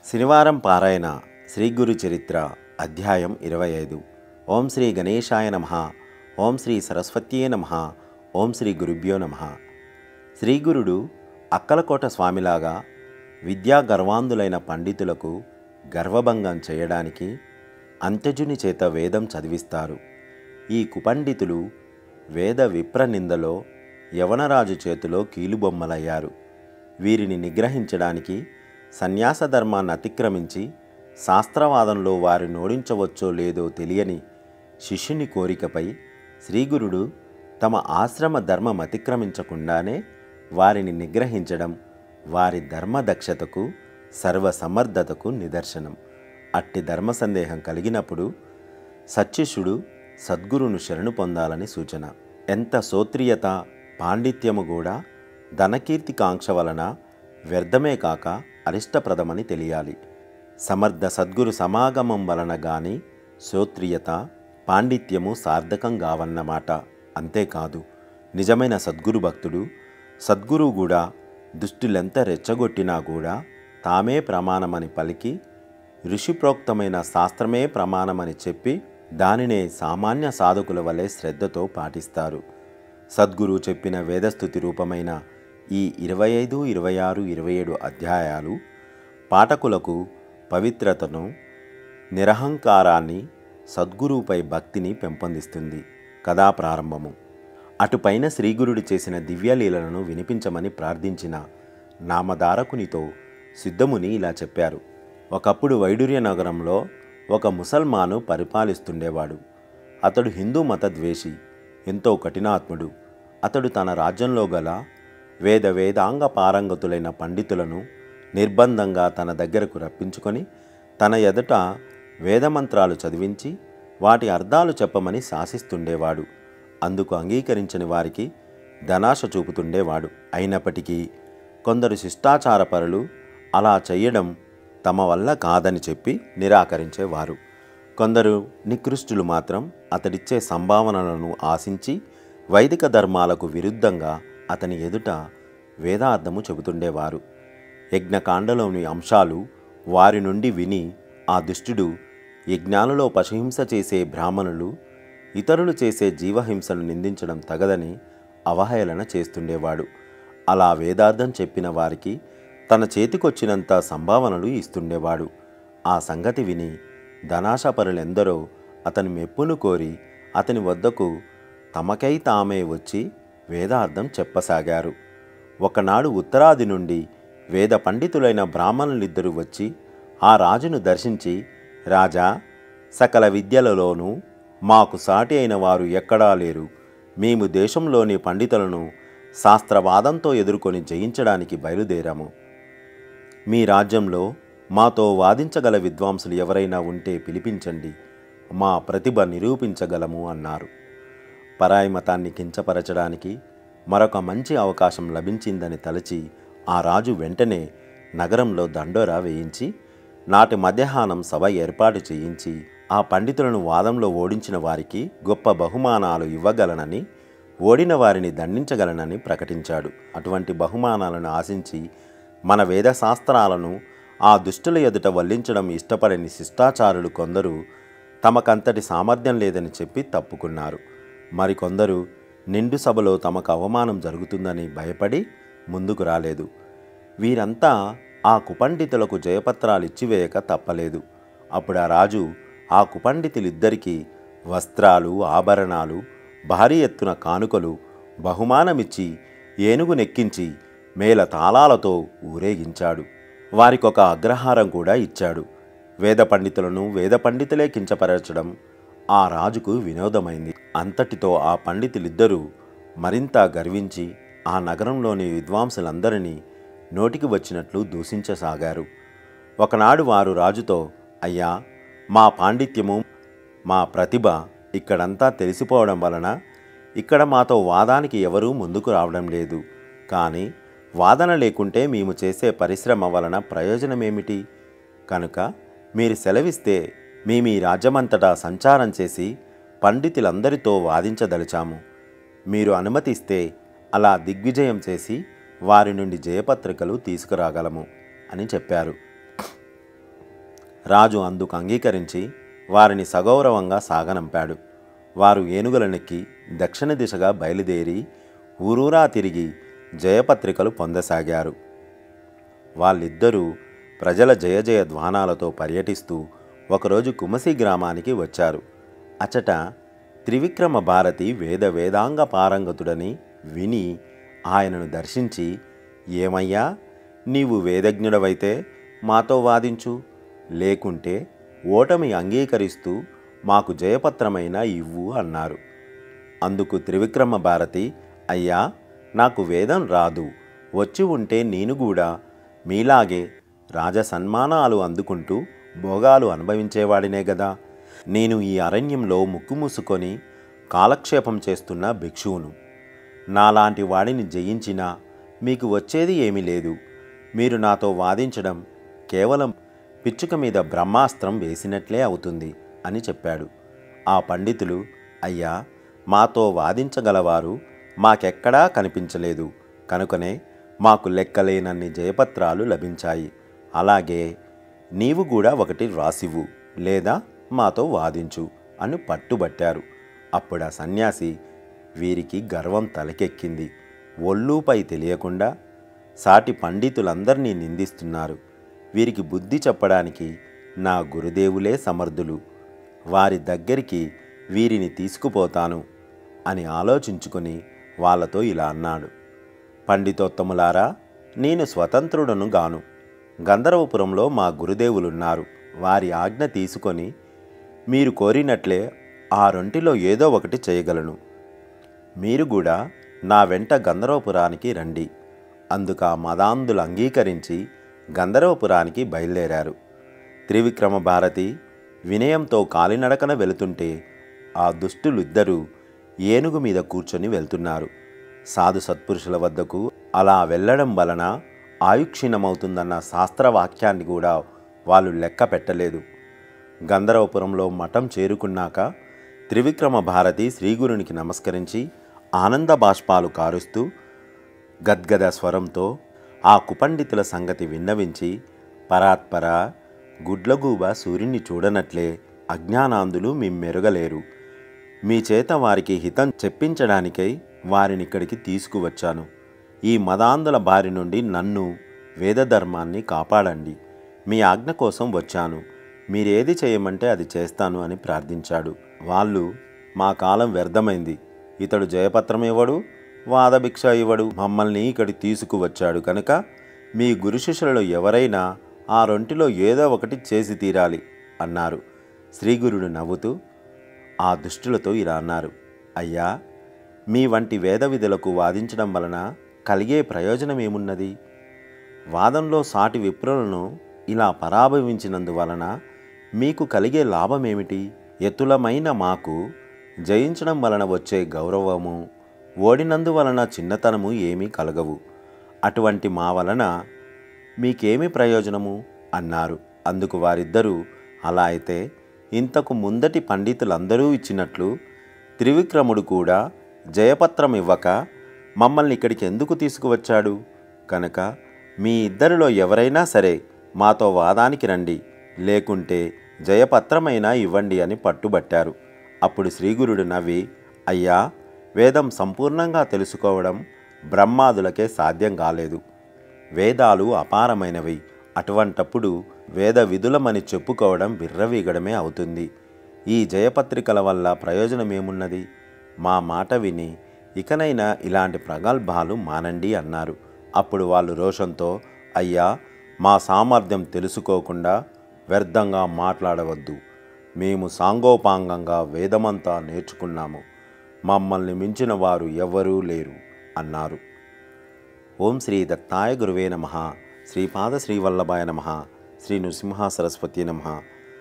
శనివారం పారాయణ శ్రీ గురు చరిత్ర అధ్యాయం 25. ఓం శ్రీ గణేశాయ నమః. ఓం శ్రీ సరస్వత్యే నమః. ఓం శ్రీ గురుభ్యో నమః. శ్రీగురుడు అక్కలకోట స్వామిలాగా విద్యా గర్వాంధులైన పండితులకు గర్వభంగం చేయడానికి అంత్యజుని చేత వేదం చదివిస్తారు. ఈ కుపండితులు వేద విప్రనిందలో యవనరాజు చేతిలో కీలుబొమ్మలయ్యారు. వీరిని నిగ్రహించడానికి సన్యాస ధర్మాన్ని అతిక్రమించి శాస్త్రవాదంలో వారిని ఓడించవచ్చో లేదో తెలియని శిష్యుని కోరికపై శ్రీగురుడు తమ ఆశ్రమ ధర్మం అతిక్రమించకుండానే వారిని నిగ్రహించడం వారి ధర్మదక్షతకు సర్వసమర్థతకు నిదర్శనం. అట్టి ధర్మ సందేహం కలిగినప్పుడు సత్శిష్యుడు సద్గురును శరణు పొందాలని సూచన. ఎంత సోత్రియత పాండిత్యము కూడా ధనకీర్తి కాంక్ష వలన వ్యర్థమే కాక అరిష్టప్రదమని తెలియాలి. సమర్థ సద్గురు సమాగమం వలన గాని శ్రోత్రియత పాండిత్యము సార్థకం కావన్నమాట. అంతేకాదు, నిజమైన సద్గురు భక్తుడు సద్గురువు కూడా దుష్టులెంత రెచ్చగొట్టినా కూడా తామే ప్రమాణమని పలికి ఋషిప్రోక్తమైన శాస్త్రమే ప్రమాణమని చెప్పి దానినే సామాన్య సాధకుల వలె శ్రద్ధతో పాటిస్తారు. సద్గురువు చెప్పిన వేదస్థుతి రూపమైన ఈ 25, 26, 27 అధ్యాయాలు పాఠకులకు పవిత్రతను, నిరహంకారాన్ని, సద్గురువుపై భక్తిని పెంపొందిస్తుంది. కథా ప్రారంభము. అటుపైన శ్రీగురుడు చేసిన దివ్యలీలను వినిపించమని ప్రార్థించిన నామధారకునితో సిద్ధముని ఇలా చెప్పారు. ఒకప్పుడు వైడూర్య నగరంలో ఒక ముసల్మాను పరిపాలిస్తుండేవాడు. అతడు హిందూ మత ద్వేషి, ఎంతో కఠినాత్ముడు. అతడు తన రాజ్యంలో గల వేదాంగ పారంగతులైన పండితులను నిర్బంధంగా తన దగ్గరకు రప్పించుకొని తన ఎదుట వేదమంత్రాలు చదివించి వాటి అర్థాలు చెప్పమని శాసిస్తుండేవాడు. అందుకు అంగీకరించని వారికి ధనాశ చూపుతుండేవాడు. అయినప్పటికీ కొందరు శిష్టాచారపరులు అలా చెయ్యడం తమ వల్ల కాదని చెప్పి నిరాకరించేవారు. కొందరు నికృష్టులు మాత్రం అతడిచ్చే సంభావనలను ఆశించి వైదిక ధర్మాలకు విరుద్ధంగా అతని ఎదుట వేదార్థము చెబుతుండేవారు. యజ్ఞకాండలోని అంశాలు వారి నుండి విని ఆ దుష్టుడు యజ్ఞాలలో పశుహింస చేసే బ్రాహ్మణులు ఇతరులు చేసే జీవహింసను నిందించడం తగదని అవహేళన చేస్తుండేవాడు. అలా వేదార్థం చెప్పిన వారికి తన చేతికొచ్చినంత సంభావనలు ఇస్తుండేవాడు. ఆ సంగతి విని ధనాశపరులెందరో అతని మెప్పును కోరి అతని వద్దకు తమకై తామే వచ్చి వేదార్థం చెప్పసాగారు. ఒకనాడు ఉత్తరాది నుండి వేద పండితులైన బ్రాహ్మణులిద్దరూ వచ్చి ఆ రాజును దర్శించి, రాజా, సకల విద్యలలోనూ మాకు సాటి అయిన వారు ఎక్కడా లేరు. మేము దేశంలోని పండితులను శాస్త్రవాదంతో ఎదుర్కొని జయించడానికి బయలుదేరాము. మీ రాజ్యంలో మాతో వాదించగల విద్వాంసులు ఎవరైనా ఉంటే పిలిపించండి, మా ప్రతిభ నిరూపించగలము అన్నారు. పరాయి మతాన్ని కించపరచడానికి మరొక మంచి అవకాశం లభించిందని తలచి ఆ రాజు వెంటనే నగరంలో దండోరా వేయించి నాటి మధ్యాహ్నం సభ ఏర్పాటు చేయించి ఆ పండితులను వాదంలో ఓడించిన వారికి గొప్ప బహుమానాలు ఇవ్వగలనని, ఓడిన వారిని దండించగలనని ప్రకటించాడు. అటువంటి బహుమానాలను ఆశించి మన వేదశాస్త్రాలను ఆ దుష్టుల ఎదుట వల్లించడం ఇష్టపడని శిష్టాచారులు కొందరు తమకంతటి సామర్థ్యం లేదని చెప్పి తప్పుకున్నారు. మరికొందరు నిండు సభలో తమకు అవమానం జరుగుతుందని భయపడి ముందుకు రాలేదు. వీరంతా ఆ కుపండితులకు జయపత్రాలు ఇచ్చివేయక తప్పలేదు. అప్పుడు ఆ రాజు ఆ కుపండితులిద్దరికీ వస్త్రాలు, ఆభరణాలు, భారీ ఎత్తున కానుకలు బహుమానమిచ్చి ఏనుగు నెక్కించి మేళ తాళాలతో ఊరేగించాడు. వారికొక అగ్రహారం కూడా ఇచ్చాడు. వేద పండితులను వేద పండితులే కించపరచడం ఆ రాజుకు వినోదమైంది. అంతటితో ఆ పండితులిద్దరూ మరింత గర్వించి ఆ నగరంలోని విద్వాంసులందరినీ నోటికి వచ్చినట్లు దూషించసాగారు. ఒకనాడు వారు రాజుతో, అయ్యా, మా పాండిత్యము, మా ప్రతిభ ఇక్కడంతా తెలిసిపోవడం వలన ఇక్కడ మాతో వాదానికి ఎవరూ ముందుకు రావడం లేదు. కానీ వాదన లేకుంటే మేము చేసే పరిశ్రమ వలన ప్రయోజనమేమిటి? కనుక మీరు సెలవిస్తే మేము ఈ రాజ్యమంతటా సంచారం చేసి పండితులందరితో వాదించదలిచాము. మీరు అనుమతిస్తే అలా దిగ్విజయం చేసి వారి నుండి జయపత్రికలు తీసుకురాగలము అని చెప్పారు. రాజు అందుకు అంగీకరించి వారిని సగౌరవంగా సాగనంపాడు. వారు ఏనుగులనెక్కి దక్షిణ దిశగా బయలుదేరి ఊరూరా తిరిగి జయపత్రికలు పొందసాగారు. వాళ్ళిద్దరూ ప్రజల జయజయ ధ్వానాలతో పర్యటిస్తూ ఒకరోజు కుమసి గ్రామానికి వచ్చారు. అచట త్రివిక్రమ భారతి వేదాంగ పారంగతుడని విని ఆయనను దర్శించి, ఏమయ్యా, నీవు వేదజ్ఞుడవైతే మాతో వాదించు, లేకుంటే ఓటమి అంగీకరిస్తూ మాకు జయపత్రమైన ఇవ్వు అన్నారు. అందుకు త్రివిక్రమ భారతి, అయ్యా, నాకు వేదం రాదు, వచ్చి ఉంటే నేను కూడా మీలాగే రాజసన్మానాలు అందుకుంటూ భోగాలు అనుభవించేవాడినే గదా. నేను ఈ అరణ్యంలో ముక్కు మూసుకొని కాలక్షేపం చేస్తున్న భిక్షువును. నాలాంటి వాడిని జయించినా మీకు వచ్చేది ఏమీ లేదు. మీరు నాతో వాదించడం కేవలం పిచ్చుక మీద బ్రహ్మాస్త్రం వేసినట్లే అవుతుంది అని చెప్పాడు. ఆ పండితులు, అయ్యా, మాతో వాదించగలవారు మాకెక్కడా కనిపించలేదు, కనుకనే మాకు లెక్కలేనన్ని జయపత్రాలు లభించాయి. అలాగే నీవు కూడా ఒకటి రాసివ్వు, లేదా మాతో వాదించు అని పట్టుబట్టారు. అప్పుడు ఆ సన్యాసి, వీరికి గర్వం తలకెక్కింది, ఒళ్ళూపై తెలియకుండా సాటి పండితులందరినీ నిందిస్తున్నారు. వీరికి బుద్ధి చెప్పడానికి నా గురుదేవులే సమర్థులు, వారి దగ్గరికి వీరిని తీసుకుపోతాను అని ఆలోచించుకొని వాళ్ళతో ఇలా అన్నాడు. పండితోత్తములారా, నేను స్వతంత్రుడను గాను. గంధర్వపురంలో మా గురుదేవులున్నారు. వారి ఆజ్ఞ తీసుకొని మీరు కోరినట్లే ఆ రెంటిలో ఏదో ఒకటి చేయగలను. మీరు కూడా నా వెంట గంధర్వపురానికి రండి. అందుకు ఆ మదాంధులు అంగీకరించి గంధర్వపురానికి బయలుదేరారు. త్రివిక్రమ భారతి వినయంతో కాలినడకన వెళుతుంటే ఆ దుష్టులిద్దరూ ఏనుగు మీద కూర్చొని వెళ్తున్నారు. సాధు సత్పురుషుల వద్దకు అలా వెళ్ళడం వలన ఆయుక్షీణమవుతుందన్న శాస్త్రవాక్యాన్ని కూడా వాళ్ళు లెక్క పెట్టలేదు. గంధర్వపురంలో మఠం చేరుకున్నాక త్రివిక్రమ భారతి శ్రీగురునికి నమస్కరించి ఆనంద బాష్పాలు కారుస్తూ గద్గద స్వరంతో ఆ కుపండితుల సంగతి విన్నవించి, పరాత్పర, గుడ్లగూబ సూర్యుని చూడనట్లే అజ్ఞానాంధులు మెరుగలేరు. మీ చేత వారికి హితం చెప్పించడానికై వారినిక్కడికి తీసుకువచ్చాను. ఈ మదాంధుల బారి నుండి నన్ను, వేదధర్మాన్ని కాపాడండి. మీ ఆజ్ఞ కోసం వచ్చాను. మీరేది చేయమంటే అది చేస్తాను అని ప్రార్థించాడు. వాళ్ళు, మా కాలం వ్యర్థమైంది, ఇతడు జయపత్రం ఇవ్వడు, వాదభిక్ష ఇవ్వడు, మమ్మల్ని ఇక్కడికి తీసుకువచ్చాడు కనుక మీ గురు శిష్యులలో ఎవరైనా ఆ రెంటిలో ఏదో ఒకటి చేసి తీరాలి అన్నారు. శ్రీగురుడు నవ్వుతూ ఆ దుష్టులతో ఇలా అన్నారు. అయ్యా, మీ వంటి వేద విధులకు వాదించడం వలన కలిగే ప్రయోజనం ఏమున్నది? వాదంలో సాటి విప్రులను ఇలా పరాభవించినందువలన మీకు కలిగే లాభమేమిటి? ఎతులమైన మాకు జయించడం వలన వచ్చే గౌరవము, ఓడినందువలన చిన్నతనము ఏమీ కలగవు. అటువంటి మా వలన మీకేమి ప్రయోజనము అన్నారు. అందుకు వారిద్దరూ, అలా అయితే ఇంతకు ముందటి పండితులందరూ ఇచ్చినట్లు త్రివిక్రముడు కూడా జయపత్రం ఇవ్వక మమ్మల్ని ఇక్కడికి ఎందుకు తీసుకువచ్చాడు? కనుక మీ ఇద్దరిలో ఎవరైనా సరే మాతో వాదానికి రండి, లేకుంటే జయపత్రమైనా ఇవ్వండి అని పట్టుబట్టారు. అప్పుడు శ్రీగురుడు నవ్వి, అయ్యా, వేదం సంపూర్ణంగా తెలుసుకోవడం బ్రహ్మాదులకే సాధ్యం కాలేదు. వేదాలు అపారమైనవి. అటువంటప్పుడు వేద విధులమని చెప్పుకోవడం విర్రవీగడమే అవుతుంది. ఈ జయపత్రికల వల్ల ప్రయోజనమేమున్నది? మా మాట విని ఇకనైనా ఇలాంటి ప్రగల్భాలు మానండి అన్నారు. అప్పుడు వాళ్ళు రోషంతో, అయ్యా, మా సామర్థ్యం తెలుసుకోకుండా వ్యర్థంగా మాట్లాడవద్దు. మేము సాంగోపాంగంగా వేదమంతా నేర్చుకున్నాము. మమ్మల్ని మించిన వారు ఎవరూ లేరు అన్నారు. ఓం శ్రీ దత్తాయ గురువే నమః. శ్రీపాద శ్రీవల్లభాయ నమః. శ్రీ నృసింహ సరస్వతి నమః.